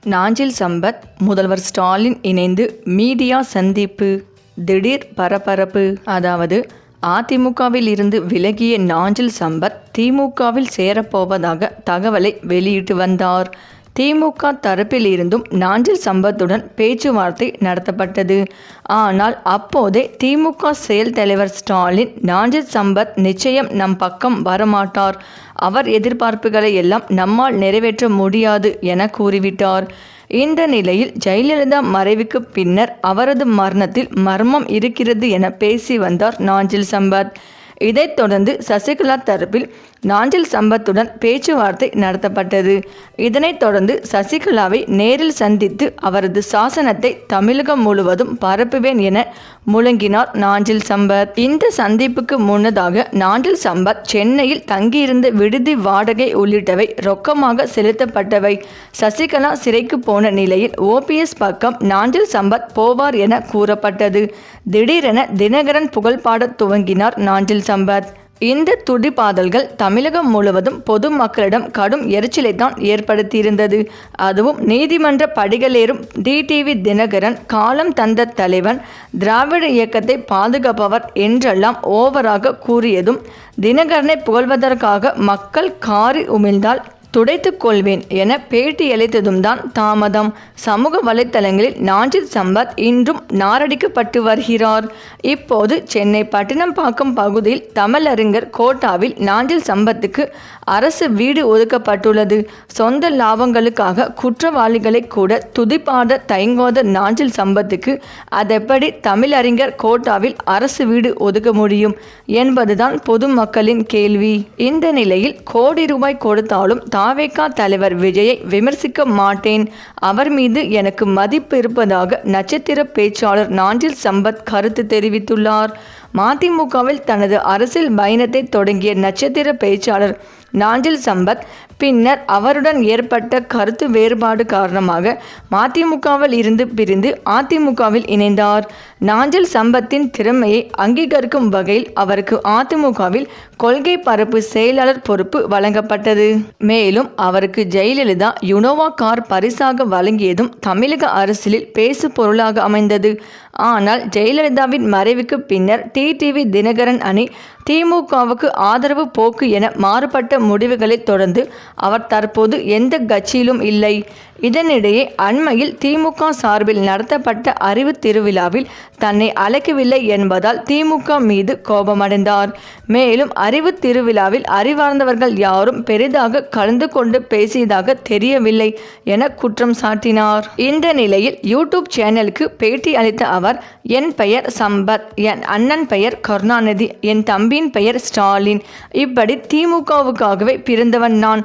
நாஞ்சில் சம்பத் முதல்வர் ஸ்டாலின் இணைந்து மீடியா சந்திப்பு, திடீர் பரபரப்பு. அதாவது அதிமுகவில் இருந்து விலகிய நாஞ்சில் சம்பத் திமுகவில் சேரப்போவதாக தகவலை வெளியிட்டு வந்தார். திமுக தரப்பில் இருந்தும் நாஞ்சில் சம்பத்துடன் பேச்சுவார்த்தை நடத்தப்பட்டது. ஆனால் அப்போதே திமுக செயல் தலைவர் ஸ்டாலின் நாஞ்சில் சம்பத் நிச்சயம் நம் பக்கம் வரமாட்டார், அவர் எதிர்பார்ப்புகளை எல்லாம் நம்மால் நிறைவேற்ற முடியாது என கூறிவிட்டார். இந்த நிலையில் ஜெயலலிதா மறைவுக்கு பின்னர் அவரது மரணத்தில் மர்மம் இருக்கிறது என பேசி வந்தார் நாஞ்சில் சம்பத். இதைத் தொடர்ந்து சசிகலா தரப்பில் நாஞ்சில் சம்பத்துடன் பேச்சுவார்த்தை நடத்தப்பட்டது. இதனைத் தொடர்ந்து சசிகலாவை நேரில் சந்தித்து அவரது சாசனத்தை தமிழகம் முழுவதும் பரப்புவேன் என முழங்கினார் நாஞ்சில் சம்பத். இந்த சந்திப்புக்கு முன்னதாக நாஞ்சில் சம்பத் சென்னையில் தங்கியிருந்த விடுதி வாடகை உள்ளிட்டவை ரொக்கமாக செலுத்தப்பட்டவை. சசிகலா சிறைக்கு போன நிலையில் ஓபிஎஸ் பக்கம் நாஞ்சில் சம்பத் போவார் என கூறப்பட்டது. திடீரென தினகரன் புகழ்பாட துவங்கினார் நாஞ்சில் சம்பத். இந்த துடிபாதல்கள் தமிழகம் முழுவதும் பொதுமக்களிடம் கடும் எரிச்சலை தான் ஏற்படுத்தியிருந்தது. அதுவும் நீதிமன்ற படிகளேறும் டிடிவி தினகரன் காலம் தந்த தலைவன், திராவிட இயக்கத்தை பாதுகாப்பவர் என்றெல்லாம் ஓவராக கூறியதும், தினகரனை புகழ்வதற்காக மக்கள் காரி உமிழ்ந்தால் துடைத்துக் கொள்வேன் என பேட்டியளித்ததும் தான் தாமதம். சமூக வலைத்தளங்களில் நாஞ்சில் சம்பத் இன்றும் நாரடிக்கப்பட்டு வருகிறார். இப்போது சென்னை பட்டினப்பாக்கம் பகுதியில் தமிழறிஞர் கோட்டாவில் நாஞ்சில் சம்பத்துக்கு அரசு வீடு ஒதுக்கப்பட்டுள்ளது. சொந்த லாபங்களுக்காக குற்றவாளிகளை கூட துதிப்பாட தயங்காத நாஞ்சில் சம்பத்துக்கு அதெப்படி தமிழறிஞர் கோட்டாவில் அரசு வீடு ஒதுக்க முடியும் என்பதுதான் பொதுமக்களின் கேள்வி. இந்த நிலையில் கோடி ரூபாய் கொடுத்தாலும் தாவேகா தலைவர் விஜயை விமர்சிக்க மாட்டேன், அவர் மீது எனக்கு மதிப்பு இருப்பதாக நட்சத்திர பேச்சாளர் நாஞ்சில் சம்பத் கருத்து தெரிவித்துள்ளார். மதிமுகவில் தனது அரசியல் பயணத்தை தொடங்கிய நட்சத்திர பேச்சாளர் நாஞ்சில் சம்பத் பின்னர் அவருடன் ஏற்பட்ட கருத்து வேறுபாடு காரணமாக மதிமுகவில் இருந்து பிரிந்து அதிமுகவில் இணைந்தார். நாஞ்சில் சம்பத்தின் திறமையை அங்கீகரிக்கும் வகையில் அவருக்கு அதிமுகவில் கொள்கை பரப்பு செயலாளர் பொறுப்பு வழங்கப்பட்டது. மேலும் அவருக்கு ஜெயலலிதா யுனோவா கார் பரிசாக வழங்கியதும் தமிழக அரசியலில் பேசு பொருளாக அமைந்தது. ஆனால் ஜெயலலிதாவின் மறைவுக்கு பின்னர் டிடிவி தினகரன் அணி திமுகவுக்கு ஆதரவு போக்கு என மாறுபட்ட முடிவுகளை தொடர்ந்து அவர் தற்போது எந்த கட்சியிலும் இல்லை. இதனிடையே அண்மையில் திமுக சார்பில் நடத்தப்பட்ட அறிவு திருவிழாவில் தன்னை அழைக்கவில்லை என்பதால் திமுக மீது கோபமடைந்தார். மேலும் அறிவு திருவிழாவில் அறிவார்ந்தவர்கள் யாரும் பெரிதாக கலந்து கொண்டு பேசியதாக தெரியவில்லை என குற்றம் சாட்டினார். இந்த நிலையில் யூடியூப் சேனலுக்கு பேட்டி அளித்த அவர், என் பெயர் சம்பத், என் அண்ணன் பெயர் கருணாநிதி, என் தம்பியின் பெயர் ஸ்டாலின், இப்படி திமுகவுக்காகவே பிறந்தவன் நான்.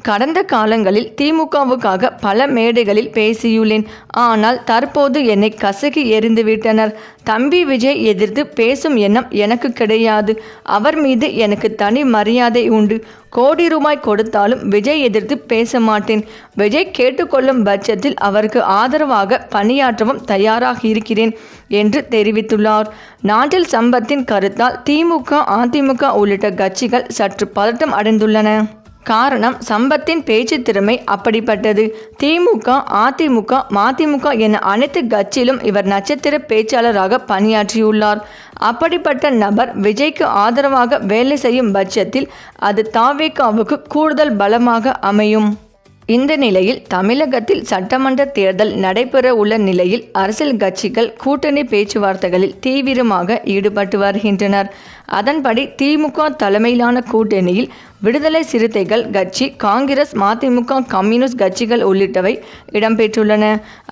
கடந்த காலங்களில் திமுகவுக்காக பல மேடைகளில் பேசியுள்ளேன். ஆனால் தற்போது என்னை கசக்கி எறிந்துவிட்டனர். தம்பி விஜய் எதிர்த்து பேசும் எண்ணம் எனக்கு கிடையாது. அவர் மீது எனக்கு தனி மரியாதை உண்டு. கோடி ரூபாய் கொடுத்தாலும் விஜய் எதிர்த்து பேச மாட்டேன். விஜய் கேட்டுக்கொள்ளும் பட்சத்தில் அவருக்கு ஆதரவாக பணியாற்றவும் தயாராக இருக்கிறேன் என்று தெரிவித்துள்ளார். நாஞ்சில் சம்பத்தின் கருத்தால் திமுக, அதிமுக உள்ளிட்ட கட்சிகள் சற்று பதட்டம் அடைந்துள்ளன. காரணம், சம்பத்தின் பேச்சு திறமை அப்படிப்பட்டது. திமுக, அதிமுக, மதிமுக என அனைத்து கட்சியிலும் இவர் நட்சத்திர பேச்சாளராக பணியாற்றியுள்ளார். அப்படிப்பட்ட நபர் விஜய்க்கு ஆதரவாக வேலை செய்யும் பட்சத்தில் அது தாவேகாவுக்கு கூடுதல் பலமாக அமையும். இந்த நிலையில் தமிழகத்தில் சட்டமன்ற தேர்தல் நடைபெற உள்ள நிலையில் அரசியல் கட்சிகள் கூட்டணி பேச்சுவார்த்தைகளில் தீவிரமாக ஈடுபட்டு வருகின்றனர். அதன்படி திமுக தலைமையிலான கூட்டணியில் விடுதலை சிறுத்தைகள் கட்சி, காங்கிரஸ், மதிமுக, கம்யூனிஸ்ட் கட்சிகள் உள்ளிட்டவை இடம்பெற்றுள்ளன.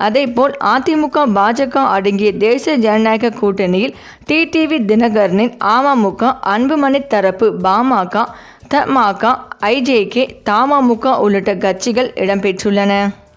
அதேபோல் அதிமுக, பாஜக அடங்கிய தேசிய ஜனநாயக கூட்டணியில் டிடிவி தினகரனின் அமமுக, அன்புமணி தரப்பு பாமக, தமாக, ஐஜேகே, தமுக உள்ளிட்ட கட்சிகள் இடம்பெற்றுள்ளன.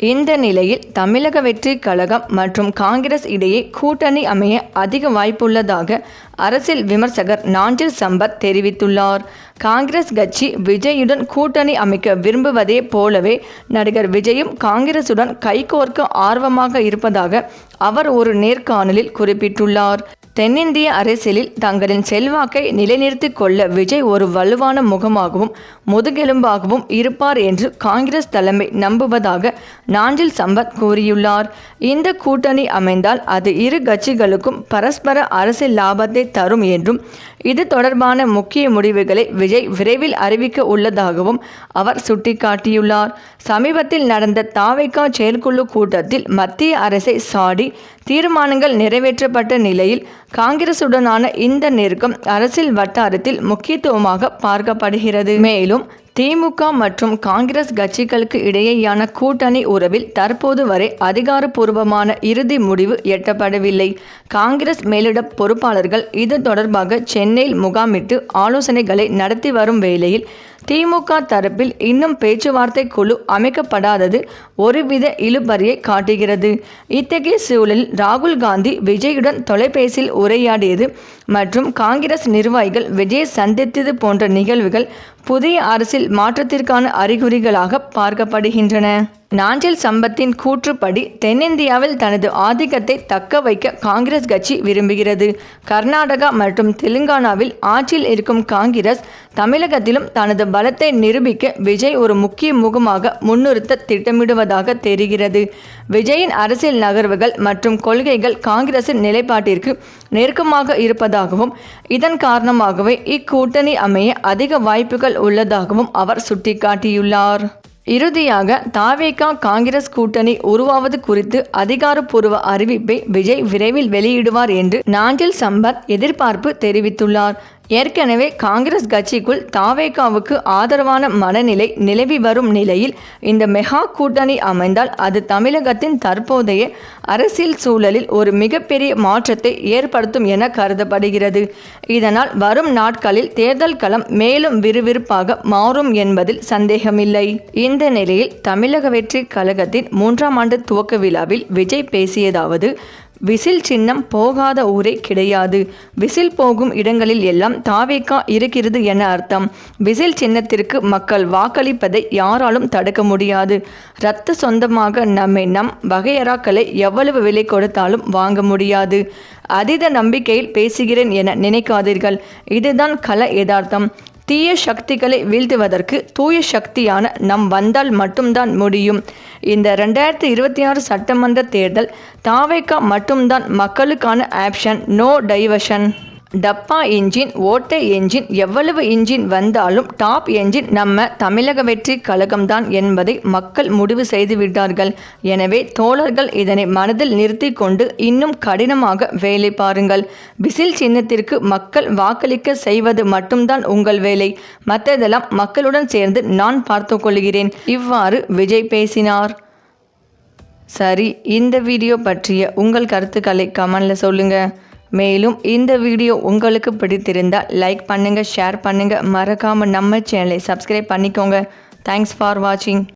இந்த நிலையில் தமிழக வெற்றி கழகம் மற்றும் காங்கிரஸ் இடையே கூட்டணி அமைய அதிக வாய்ப்புள்ளதாக அரசியல் விமர்சகர் நாஞ்சில் சம்பத் தெரிவித்துள்ளார். காங்கிரஸ் கட்சி விஜயுடன் கூட்டணி அமைக்க விரும்புவதே போலவே நடிகர் விஜயும் காங்கிரசுடன் கைகோர்க்க ஆர்வமாக இருப்பதாக அவர் ஒரு நேர்காணலில் குறிப்பிட்டுள்ளார். தென்னிந்திய அரசியலில் தங்களின் செல்வாக்கை நிலைநிறுத்திக் கொள்ள விஜய் ஒரு வலுவான முகமாகவும் முதுகெலும்பாகவும் இருப்பார் என்று காங்கிரஸ் தலைமை நம்புவதாக நாஞ்சில் சம்பத் கூறியுள்ளார். இந்த கூட்டணி அமைந்தால் அது இரு கட்சிகளுக்கும் பரஸ்பர அரசியல் லாபத்தை தரும் என்றும் இது தொடர்பான முக்கிய முடிவுகளை விஜய் விரைவில் அறிவிக்க உள்ளதாகவும் அவர் சுட்டிக்காட்டியுள்ளார். சமீபத்தில் நடந்த தாவேகா செயற்குழு கூட்டத்தில் மத்திய அரசை சாடி தீர்மானங்கள் நிறைவேற்றப்பட்ட நிலையில் காங்கிரசுடனான இந்த நெருக்கம் அரசியல் வட்டாரத்தில் முக்கியத்துவமாக பார்க்கப்படுகிறது. மேலும் திமுக மற்றும் காங்கிரஸ் கட்சிகளுக்கு இடையேயான கூட்டணி உறவில் தற்போது வரை அதிகாரப்பூர்வமான இறுதி முடிவு எட்டப்படவில்லை. காங்கிரஸ் மேலிட பொறுப்பாளர்கள் இது தொடர்பாக சென்னையில் முகாமிட்டு ஆலோசனைகளை நடத்தி வரும் வேளையில் திமுக தரப்பில் இன்னும் பேச்சுவார்த்தை குழு அமைக்கப்படாதது ஒருவித இழுபறியை காட்டுகிறது. இத்தகைய சூழலில் ராகுல் காந்தி விஜயுடன் தொலைபேசியில் உரையாடியது மற்றும் காங்கிரஸ் நிர்வாகிகள் விஜயை சந்தித்தது போன்ற நிகழ்வுகள் புதிய அரசியல் மாற்றத்திற்கான அறிகுறிகளாக பார்க்கப்படுகின்றன. நாஞ்சில் சம்பத்தின் கூற்றுப்படி தென்னிந்தியாவில் தனது ஆதிக்கத்தை தக்க வைக்க காங்கிரஸ் கட்சி விரும்புகிறது. கர்நாடகா மற்றும் தெலுங்கானாவில் ஆட்சியில் இருக்கும் காங்கிரஸ் தமிழகத்திலும் தனது பலத்தை நிரூபிக்க விஜய் ஒரு முக்கிய முகமாக முன்னிறுத்த திட்டமிடுவதாக தெரிகிறது. விஜயின் அரசியல் நகர்வுகள் மற்றும் கொள்கைகள் காங்கிரசின் நிலைப்பாட்டிற்கு நெருக்கமாக இருப்பதாகவும் இதன் காரணமாகவே இக்கூட்டணி அமைய அதிக வாய்ப்புகள் உள்ளதாகவும் அவர் சுட்டிக்காட்டியுள்ளார். இறுதியாக தாவேகா காங்கிரஸ் கூட்டணி உருவாவது குறித்து அதிகாரப்பூர்வ அறிவிப்பை விஜய் விரைவில் வெளியிடுவார் என்று நாஞ்சில் சம்பத் எதிர்பார்ப்பு தெரிவித்துள்ளார். ஏற்கனவே காங்கிரஸ் கட்சிக்குள் தாவேகாவுக்கு ஆதரவான மனநிலை நிலவி வரும் நிலையில் இந்த மெகா கூட்டணி அமைந்தால் அது தமிழகத்தின் தற்போதைய அரசியல் சூழலில் ஒரு மிகப்பெரிய மாற்றத்தை ஏற்படுத்தும் என கருதப்படுகிறது. இதனால் வரும் நாட்களில் தேர்தல் களம் மேலும் விறுவிறுப்பாக மாறும் என்பதில் சந்தேகமில்லை. இந்த நிலையில் தமிழக வெற்றி கழகத்தின் 3ஆம் ஆண்டு துவக்க விழாவில் விஜய் பேசியதாவது: விசில் சின்னம் போகாத ஊரே கிடையாது. விசில் போகும் இடங்களில் எல்லாம் தாவேகா இருக்கிறது என அர்த்தம். விசில் சின்னத்திற்கு மக்கள் வாக்களிப்பதை யாராலும் தடுக்க முடியாது. இரத்த சொந்தமாக நம்மை நம் வகையறாக்களை எவ்வளவு விலை கொடுத்தாலும் வாங்க முடியாது. அதீத நம்பிக்கையில் பேசுகிறேன் என நினைக்காதீர்கள். இதுதான் கள யதார்த்தம். தீய சக்திகளை வீழ்த்துவதற்கு தூய சக்தியான நம் வந்தால் மட்டும்தான் முடியும். இந்த 2026 சட்டமன்ற தேர்தல் தாவேகா மட்டும்தான் மக்களுக்கான ஆப்ஷன், நோ டைவர்ஷன். டப்பா என்ஜின், ஓட்டை என்ஜின், எவ்வளவு என்ஜின் வந்தாலும் டாப் என்ஜின் நம்ம தமிழக வெற்றி கழகம்தான் என்பதை மக்கள் முடிவு செய்து விட்டார்கள். எனவே தோழர்கள் இதனை மனதில் நிறுத்தி கொண்டு இன்னும் கடினமாக வேலை பாருங்கள். விசில் சின்னத்திற்கு மக்கள் வாக்களிக்க செய்வது மட்டும்தான் உங்கள் வேலை. மற்றதெல்லாம் மக்களுடன் சேர்ந்து நான் பார்த்து கொள்கிறேன். இவ்வாறு விஜய் பேசினார். சரி, இந்த வீடியோ பற்றிய உங்கள் கருத்துக்களை கமெண்ட்ல சொல்லுங்க. மேலும் இந்த வீடியோ உங்களுக்கு பிடித்திருந்தால் லைக் பண்ணுங்கள், ஷேர் பண்ணுங்கள், மறக்காமல் நம்ம சேனலை சப்ஸ்கிரைப் பண்ணிக்கோங்க. தேங்க்ஸ் ஃபார் வாட்சிங்.